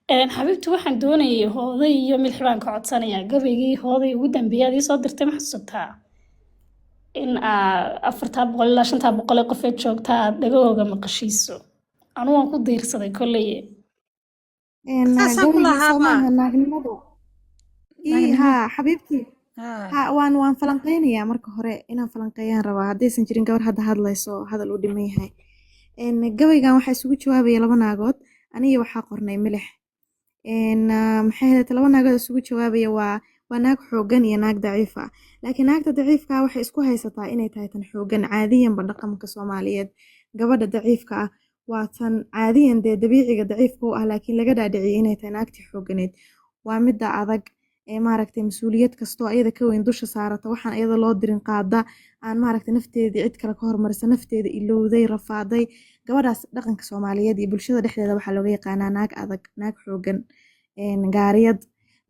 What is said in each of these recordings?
xabiibti waxaan doonayay hooday iyo milix baan ka codsanayaa gabaygii hooday ugu dambeeyaad ii soo dirtay ma xasuutaa in afartaa boqol ilaa shantaa boqol ee qof ee joogta aad dhagahooga maqashiiso anu waan ku diirsaday kolleye saasaa ku gabadhii lahaaba Soomaha naagnimadu naagnimo haa xabiibtii haa waan falanqeynayaa marka hore inaan falanqeeyaan rabaa haddaysan jirin gabar hadda hadlayso hadal uu dhiman yahay gabaygan waxaa isugu jawaabaya laba naagood aniga waxaa qornay milix maxay ahayd laba naagood isugu jawaabaya waa naag xooggan iyo naag daciif ah laakiin naagta daciifka ah waxay isku haysataa inay tahay tan xooggan caadiyanba dhaqanka Soomaaliyeed gabadha daciifka ah waa tan caadiyan dee dabiiciga daciifka u ah laakiin laga dhaadhiciyay inay tahay naagtii xoogganeed waa midda adag ee maaragtay mas-uuliyad kastoo ayada ka weyn dusha saarata waxaan ayada loo dirin qaada aan maaragtay nafteedii cid kale ka hormarisa nafteeda ilowday rafaaday gabadhaas dhaqanka Soomaaliyeed iyo bulshada dhexdeeda waxaa looga yaqaanaa naag adag naag xooggan gaariyad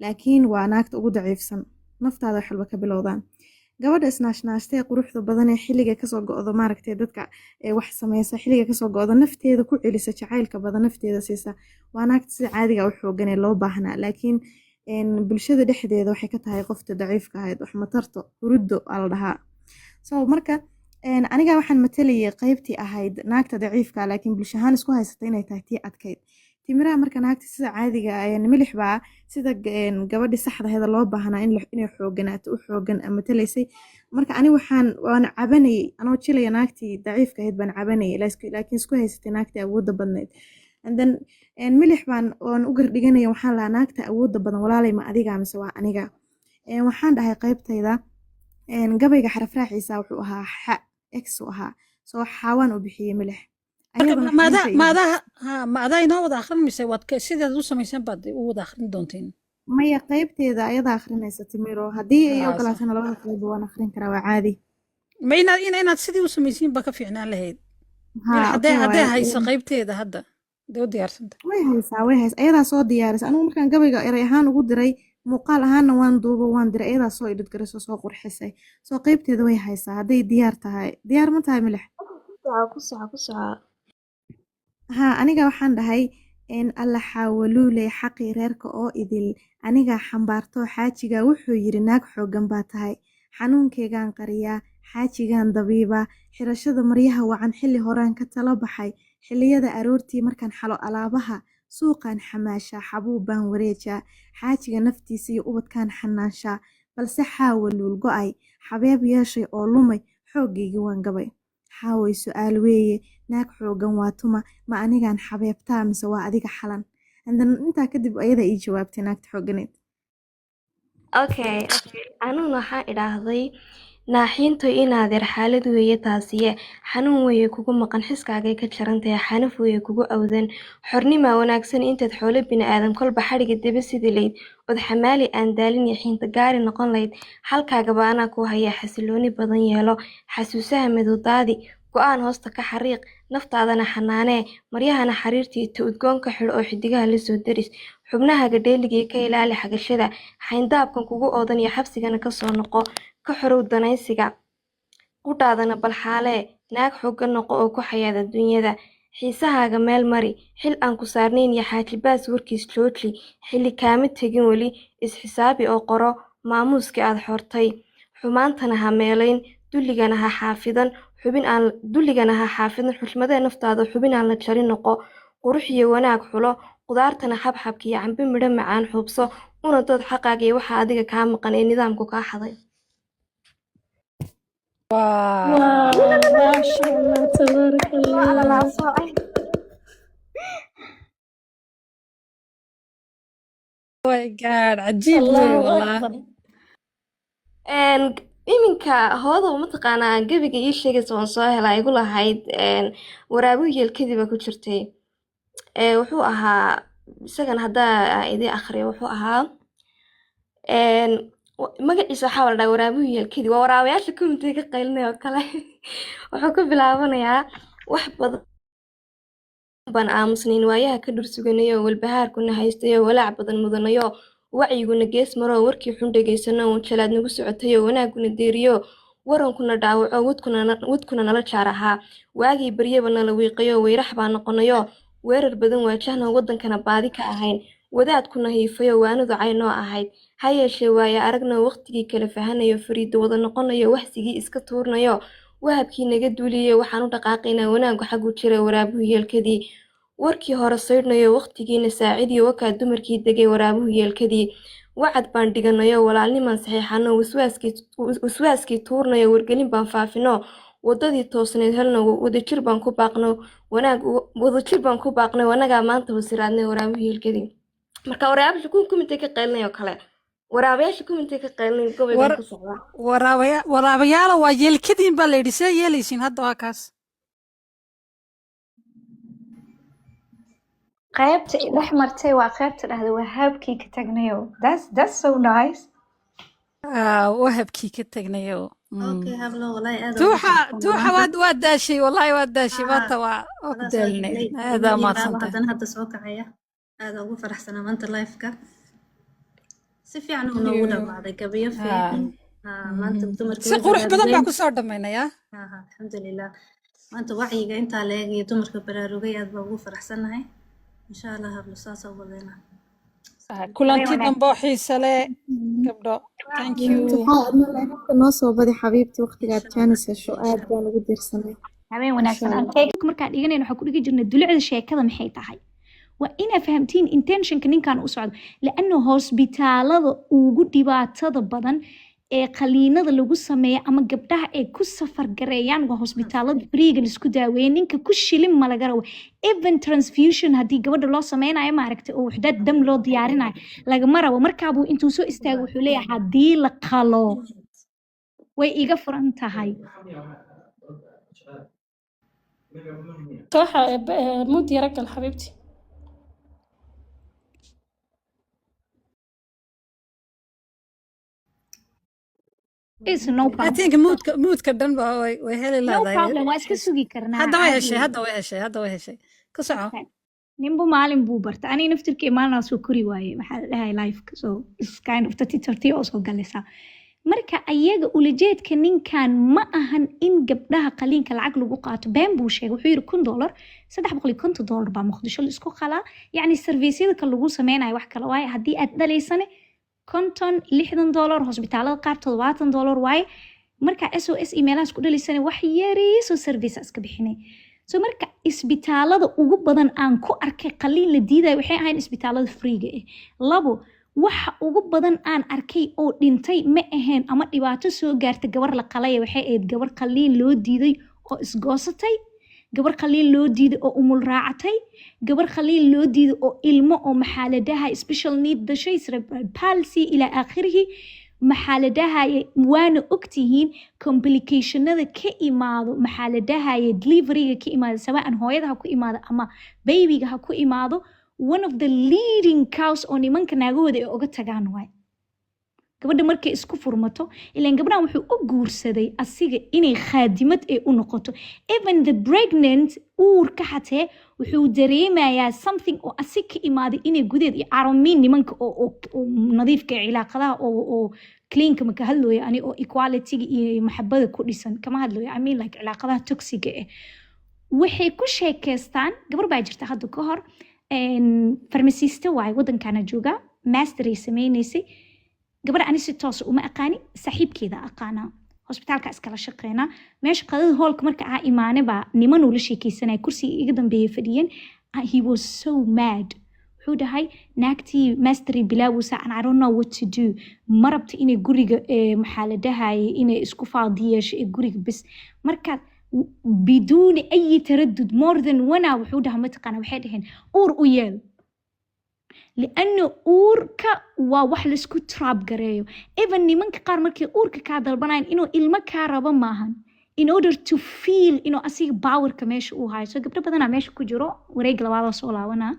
laakiin waa naagta ugu daciifsan naftaada wax walba ka bilowdaan gabadha isnaashnaashtee quruxda badan ee xilliga kasoo go'do maaragtay dadka wax sameysa xilliga kasoo go'do nafteeda ku celisa jacaylka badan nafteeda siisa waa naagta sida caadiga u xooggan ee loo baahnaa laakiin bulshada dhexdeeda waxay ka tahay qofta daciifka ahayd wax matarto huruddo aa la dhahaa so marka aniga waxaan matalayay qaybtii ahayd naagta daciifka laakiin bulsho ahaan isku haysata inay tahay tii adkayd timiraha marka naagta sida caadiga milix baa sida gabadhi saxda ahayd loo baahnaa inay xoogganaato u xooggan matalaysay marka ani waan cabanayay anoo jilaya naagtii daciifka ahayd baan cabanayay laakiin isku haysatay naagtii awoodda badnayd and then milix baan u gardhiganaya waxaan lahaa naagta awoodda badan walaalay ma adiga mise waa aniga waxaan dhahay qaybtayda gabayga xaraf raaciisa wuxuu ahaa xa x u ahaa soo xaawaan u bixiyey milix maadaa inoo wada akhrin mise sideed u samaysan baad u wada akhrin doonteen maya qaybteeda ayada akhrinaysa timiro haddii ay ogolaatana labada qayb waan akhrin karaa waa caadi ma inaad sidii u samaysiinba ka fiicnaan lahayd haddee hayso qaybteeda hadda dee u diyaarsanta way haysaa ayadaa soo diyaarisa anigu markaan gabayga eray ahaan ugu diray muuqaal ahaanna waan duubo waan diray ayadaa soo idhidgariso soo qurxisay soo qaybteeda way haysaa hadday diyaar tahay diyaar ma tahay milix ku soco haa aniga waxaan dhahay alla xaawaluuley xaqii reerka oo idil anigaa xambaartoo xaajiga wuxuu yidhi naag xooggan baa tahay xanuunkeygaan qariyaa xaajigaan dabiibaa xirashada maryaha wacan xilli horaan ka talo baxay xilliyada aroortii markaan xalo alaabaha suuqaan xamaashaa xabuub baan wareejaa xaajiga naftiisa iyo ubadkaan xanaanshaa balse xaawaluul go'ay xabeeb yeeshay oo lumay xooggaygii waan gabay xaaway su-aal weeye naag xooggan waa tuma ma anigaan xabeebtaa mise waa adiga xalan andan intaa kadib ayada ii jawaabtay naagta xoogganeed okay anuguna waxaan idhaahday naaxiintoy inaadeer xaalad weeye taasiye xanuun weeye kugu maqan xiskaagay ka jarantahay xanaf weeye kugu awdan xornimaa wanaagsan intaad xoolo bini-aadan kolba xadhiga daba sidi layd od xamaali aan daalin yaxiinta gaari noqon layd halkaagaba anaa ku hayaa xasilooni badan yeelo xasuusaha madowdaadi go-aan hoosta ka xariiq naftaadana xanaanee maryahana xariirtii ta udgoon ka xidho oo xidigaha la soo daris xubnahaga dheeligii ka ilaali xagashada xayndaabkan kugu oodan iyo xabsigana kasoo noqo ka xorow danaysiga qudhaadana balxaalee naag xooggan noqo oo ku xayaad adduunyada xiisahaaga meel mari xil aan ku saarnayn iyo xaajibaas warkiis jooji xilli kaama tegin weli isxisaabi oo qoro maamuuskii aad xortay xumaantana ha meelayn dulligana ha xaafidan xushmadee naftaada xubin aan la jarin noqo qurux iyo wanaag xulo qudaartana xabxabka iyo cambe midho macaan xuubso una dood xaqaaga iyo waxa adiga kaa maqan ee nidaamku kaa xaday maasha allah tabaaraka allah cajiib iminka hoodow mataqaanaa gabiga ii sheegaysa waan soo helaa igu lahayd waraabihu yeelkadiiba ku jirtay wuxuu ahaa isagan haddaa idii akhriyo wuxuu ahaa magaciisa waxaa la dhahaa waraabihu yeelkadii waa waraabayaasha communitiga ka qaylinaya oo kale wuxuu ka bilaabanayaa wax badan baan aamusnayn waayaha ka dhursuganayo walbahaarkuna haystayo walaac badan mudanayo wacyiguna gees maroo warkii xun dhegaysano jalaad nagu socotayo wanaaguna deeriyo warankuna dhaawaco wadkuna nala jaar ahaa waagii baryaba nala wiiqayo weyrax baa noqonayo weerar badan waajahna wadankana baadi ka ahayn wadaadkuna hiifayo waanadu caynoo ahayd ha yeeshee waaye aragna waqtigii kala fahanayo fariido wada noqonayo waxsigii iska tuurnayo wahabkii naga duuliyo waxaan u dhaqaaqaynaa wanaaggu xaggu jira waraabuhu yeelkadii warkii hore saydhnayo waqtigiina saacidiyo wakaa dumarkii degay waraabuhu yeelkadii wacad baan dhiganayo walaalnimaan saxiixano waswaaskii tuurnayo wargelin baan faafino wadadii toosneed helna wadajir baan ku baaqno wanagaa maanta wasiraadnay waraabuhu yeelkadii marka waraabayaasha kumintay ka qaylinay oo kale waraabayaasha kumintay ka qaylinay gobolkan ku socdaa waraabayaala waa yeelkadiin baa la yidhi see yeelaysiin hadda waa kaas qaybta dhex martay waa qaybta dhahda wahabkii ka tagnayo that's so nice wahabkii ka tagnayo اوكي هبلو والله هذا توحى واد داشي والله واد داشي maanta waa ku daalnay هذا ما تصدق هذا soo kacaya aad ugu faraxsana maanta live-ka si fiican uu noogu dhamaaday gabayo fiican maanta dumarka si qurux badan baa ku soo dhameynaya alxamdulilah maanta wacyiga intaa la eegayo dumarka baraarugay aad baa ugu faraxsanahay insha Allah hablo saas oo wadayna kulanti dambe xiisa leh gabdho thank you noo soo badi xabiibti waqtigaad jaanisa sho aad baan ugu dirsanay habeen wanaagsan markaan dhiganayno waxaan ku dhigi jirnay dulucda sheekada maxay tahay waa inaa fahamtiin intentionka ninkan u socdo laanna hospitaalada ugu dhibaatada badan ee qaliinada lagu sameeyo ama gabdhaha ay ku safar gareeyaan waa hospitaalada freega la isku daaweeyo ninka ku shilin ma laga rabo even transfusion haddii gabadha loo sameynayo maaragtay oo waxdaad dam loo diyaarinayo lagama rabo markaabuu intuu soo istaago wuxuu leeyahay haddii la qalo way iga furan tahay صراحة مود يرجل حبيبتي is no I problem think moodka dhan ba way heli no lahayd problem waa iska sugi karnaa hadda way heshay ka soco ninbu maalin buu barta aniga naftirkii maalinaas soo kori waaye maxaa la dhahay life-ka so is kind of tartiib oo soo galaysaa marka ayaga ulajeedka ninkan ma ahan in gabdhaha qaliinka lacag lagu qaato been buu sheegay wuxuu yiri $1,000 $350 baa muqdisho la isku qalaa yacni servisyada ka lagu sameynayo wax kale waaye haddii aad dhalaysane $60 hospitaalada qaar $70 waaye marka SOS emailhaas ku dhalaysane wax yariiso service iska bixinay so marka isbitaalada ugu badan aan ku arkay qaliin la diidayo waxay ahayn isbitaalada freega ah labo waxa ugu badan aan arkay oo dhintay ma ahayn ama dhibaato soo gaartay gabar la qalay waxay ahayd gabar qaliin loo diiday oo isgoosatay gabar qaliin loo diiday oo umul raacatay gabar qaliin loo diiday oo ilmo oo maxaaladaha special need dashay cerebral palsy ila aakhirih maxaaladaha waana ogtihiin complicationada ka imaado maxaaladaha deliveryga ka imaado sawaan hooyada ha ku imaado ama babyga ha ku imaado one of the leading cause oo nimanka naagahooda ay uga tagaan waay gabadha markay isku furmato ilaan gabdhahan wuxuu u guursaday asiga inay khaadimad ay u noqoto even the pregnant uurka xatee wuxuu dareemayaa something oo asig ka imaaday inay gudeed iyo caromiin nimanka oo nadiifka cilaaqadaha oo cleanka maka hadlooya ani oo equalityga iyo maxabada ku dhisan kama hadlooya I mean like cilaaqadaha toxiga ah waxay ku sheekeystaan gabar baa jirta hadda ka hor farmasista waaye waddankana jooga master ay sameynaysay gabar ani si toos uma aqaani saaxiibkeeda aqaana hospitaalka iskala shaqeynaa meesha qadada hoolka marka aa imaane baa niman uu la sheekeysanaya kursiga iga dambeeyay fadhiyeen he was so mad wuxuu dhahay naagtii mastery bilaawaysa I don't know what to do ma rabta inay guriga maxaa la dhahay inay isku faadiyeesho ee guriga bis marka biduuni ay taraddud more than one hour wuxuu dhahay mataqaana waxay dhaheen uur u yeel لأنه أوركا وواح لسكو تراب غريو even nimanka qaar markay uurka ka dalbanayaan inuu ilmo ka rabo maahan in order to feel inuu asiga powerka meesha uu hayo so gabdho badanaa meesha ku jiro wareeg labaada soo laabanaa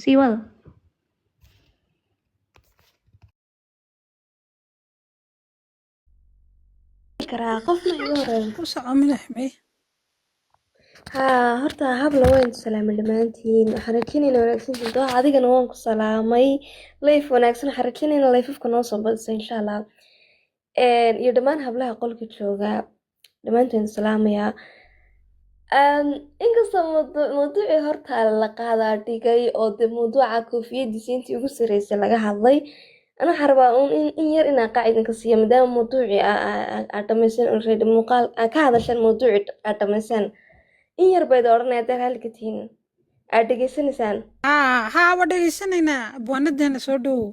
sii wada qofna iga horeeyo ku soco milixmay horta habla waan salaamay dhammaantiin waxaan rajaynayna wanaagsan jirto adigana waan ku salaamay layf wanaagsan waxaan rajaynayna layfafka noo soo badisa insha allah iyo dhammaan hablaha qolka jooga dhammaanteen salaamaya inkastoo mawduucii horta la qaadaa dhigay oo dee mawduuca koofiyadiisa intii ugu sarreysay laga hadlay, ana waxaan rabaa in yar inaan qaacidinka siiyo maadaama mawduucii aad dhamayseen already muuqaal aad ka hadasheen mawduucii aad dhamayseen in yar bayd odhanaya haddaad halka tihiin aad dhegeysanaysaan. haa waa dhegeysanaynaa abwaanadeena soo dhowow.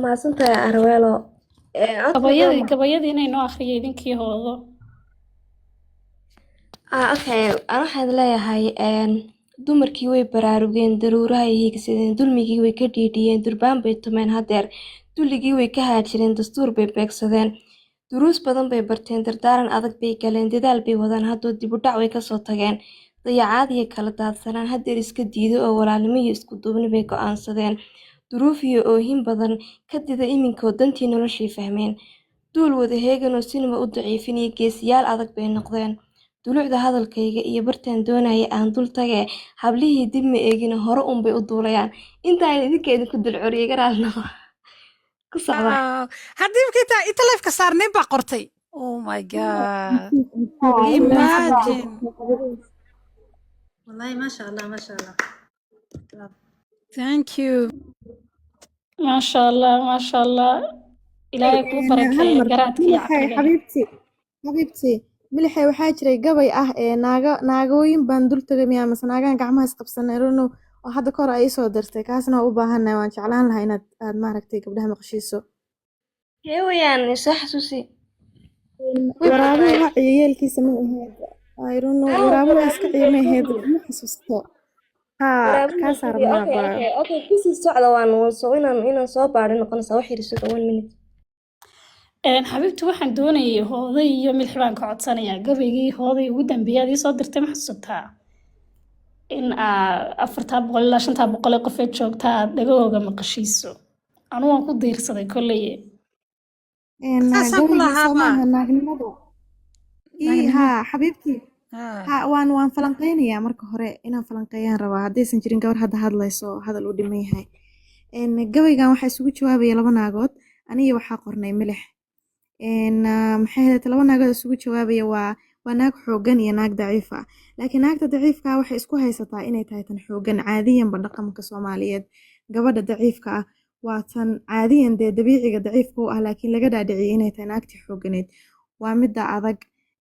mahadsantahay Arweelo. gabayadii inay noo akhriyay idinkii hoodo. Okay, ana waxaan leeyahay dumarkii way baraarugeen, daruurahay hiigsadeen, dulmigii way ka dhiidhiyeen, durbaan bay tumeen hadeer, dulligii way ka haajireen, dastuur bay beegsadeen, duruus badan bay barteen, dardaaran adag bay galeen, dadaal bay wadaan, haddoo dib u dhac way kasoo tageen, dayacaad iyo kala daadsanaan hadeer iska diido oo walaalnimo iyo isku duubni bay go'aansadeen, duruuf iyo oohin badan ka dida iminkoo dantii noloshii fahmeen, duul wada heeganoo sinima u daciifin iyo geesiyaal adag bay noqdeen, dulucda hadalkayga iyo bartaan doonaya aan dul tage, hablihii dib ma eegina hore unbay u duulayaan, intaan idinka idinku dulcoriyay garaalnaqo ku socda. haddii markii inta leefka saarnay baa qortay. Oh my god, imagine. والله ما شاء الله ما شاء الله. Thank you. maasha allah ilaahay kuu barakeeyo garaadka iyo caqliga. xabiibtii milixay waxaa jiray gabay ah ee naagooyin baan dul tagay miyaa mase naagaan gacmaha isqabsanay runo oo hadda kahor ay soo dirtay kaasna waa u baahannahay waan jeclaan lahaa inaad maaragtay gabdhaha maqashiiso. Hee wayaan soo xasuusi. waraabaha ciyeelkiisa ma ahayd ay runo waraabaha iska ciima ahayd ma xasuusto. kaasaa rabnaa Okay, kusii socda waan soo inaan soo baadho noqonaysaa wax yar suga 1 minute. xabiibti waxaan doonayay hooday iyo milix baan ka codsanayaa gabaygii hooday ugu dambeeyay aad ii soo dirtay ma xasuutaa in 400 ilaa 500 qof ee joogtaa aad dhagahooga maqashiiso. Anigu waan ku diirsaday kolley. naagnimada haa xabiibtii waan falanqeynayaa marka hore inaan falanqeeyaan rabaa haddaysan jirin gabar hadda hadlayso hadal uu dhiman yahay. gabaygan waxaa isugu jawaabaya 2 naagood aniga waxaa qornay milix. maxay ahayd 2 naagood isugu jawaabaya waa naag xoogan iyo naag daciif ah, laakiin naagta daciifka ah waxay isku haysataa inay tahay tan xoogan. caadiyanba dhaqanka Soomaaliyeed gabadha daciifka ah waa tan caadiyan dee dabiiciga daciifka u ah laakiin laga dhaadhiciyay inay tahay naagtii xooganeed. waa midda adag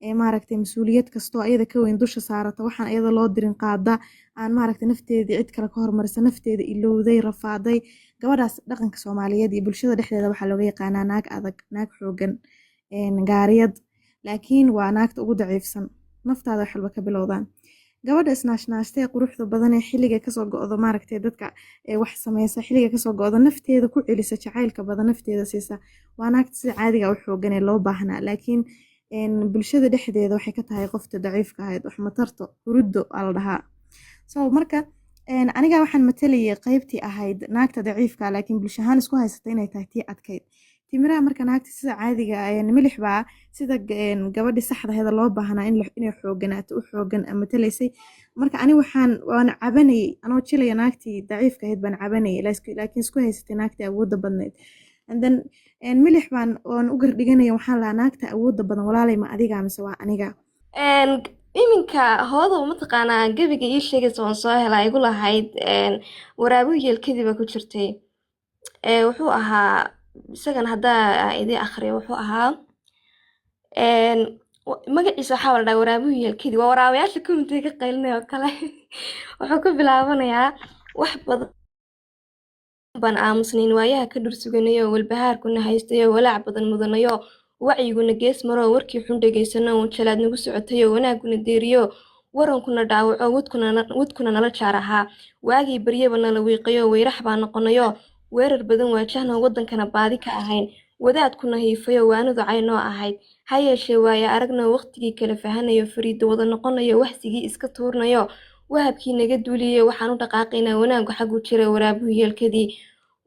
ee maaragtay mas-uuliyad kastoo ayada ka weyn dusha saarata waxaan ayada loo dirin qaada aan maaragtay nafteedii cid kale ka hormarisa nafteeda ilowday rafaaday. gabadhaas dhaqanka Soomaaliyeed iyo bulshada dhexdeeda waxaa looga yaqaanaa naag adag, naag xoogan, gaariyad, laakiin waa naagta ugu daciifsan. naftaada wax walba ka bilowdaan. gabadha isnaashnaashtay quruxda badan ee xilliga kasoo go'do maaragtay dadka wax sameysa xilliga kasoo go'do nafteeda ku celisa jacaylka badan nafteeda siisa waa naagta sida caadiga u xoogan ee loo baahnaa, laakiin bulshada dhexdeeda waxay ka tahay qofta daciifka ahayd wax matarto huruddo aa la dhahaa. so marka aniga waxaan matalayay qaybtii ahayd naagta daciifka laakiin bulsho ahaan isku haysata inay tahay tii adkayd. timiraha marka naagta sida caadiga milix baa sida gabadhii saxda ahayd loo baahnaa inay xooganaato u xoogan matalaysay. marka ani waan cabanayay anoo jilaya naagtii daciifka ahayd baan cabanayay laakiin isku haysatay naagtii awoodda badnayd. and then milix baan u gardhiganaya waxaan lahaa naagta awoodda badan walaalay ma adiga mise waa aniga. iminka hoodo mataqaanaa gabiga ii sheegaysa waan soo helaa igu lahayd waraabu yeelkadiiba ku jirtay. wuxuu ahaa isagan haddaa idii akhriyo wuxuu ahaa magaciisa waxaa la dhahaa waraabu yeelkadii waa waraabayaasha komitee ka qaylinaya oo kale. wuxuu ka bilaabanayaa wax badan baan aamusnayn waayaha ka dhursuganayo walbahaarkuna haystayo walaac badan mudanayo wacyiguna gees maro warkii xun dhegaysano jalaad nagu socotayo wanaaguna deeriyo warankuna dhaawaco wadkuna nala jaar ahaa waagii baryaba nala wiiqayo weyrax baa noqonayo weerar badan waajahna wadankana baadi ka ahayn wadaadkuna hiifayo waanadu caynoo ahayd ha yeeshee waaya aragna waqtigii kala fahanayo fariido wada noqonayo waxsigii iska tuurnayo wahabkii naga duuliyo waxaan u dhaqaaqaynaa wanaagu xaggu jira waraabuhu yeelkadii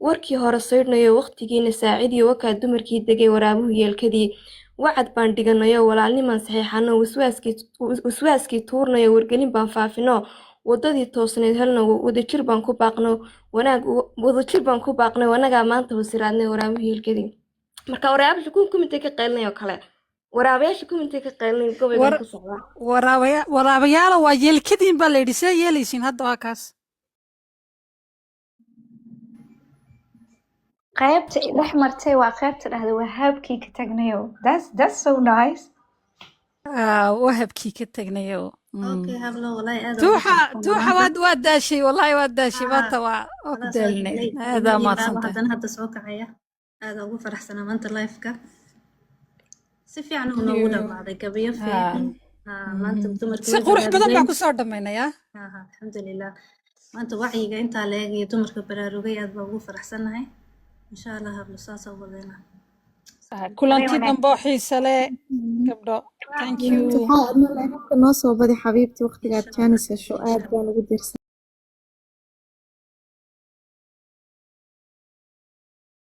warkii hore saydhnayo waqtigiina saacidiyo wakaa dumarkii degay waraabuhu yeelkadii wacad baan dhiganayo walaalnimaan saxiixano waswaaskii tuurnayo wargelin baan faafino wadadii toosneed helno wadajir baan ku baaqnay wanagaa maanta wasiraadnay waraabuhu yeelkadii. marka waraabasha kumitee ka qaylinay oo kale waraabayaasha kumintii ka qaylin gabaygan ku socda waraabayaala waa yeelkadiin baa la yidhi see yeelaysiin hadda waa kaas qaybta dhex martay waa qaybta dhahda wahaabkii ka tagnayo that's so nice wahabkii ka tagnayo okay hablo wallahi aad tuuxa waa daashay wallahi waa daashay maanta waa ku daalnay aadaa maadsantahay haddana hadda soo kacaya aad ugu faraxsanaa maanta live-ka si fiican uu noogu dhamaaday gabayo fiican maanta dumarka si qurux badan baa ku soo dhamaynayaa alxamdulilah maanta wacyiga intaa la eegayo dumarka baraarugay aad baa ugu faraxsanahay insha allah hablo saas oo wadayna kulanti dambe oo xiisa leh gabdho thank you noo soo badi xabiibti waqtigaad jaanis hesho aad baan ugu dirsan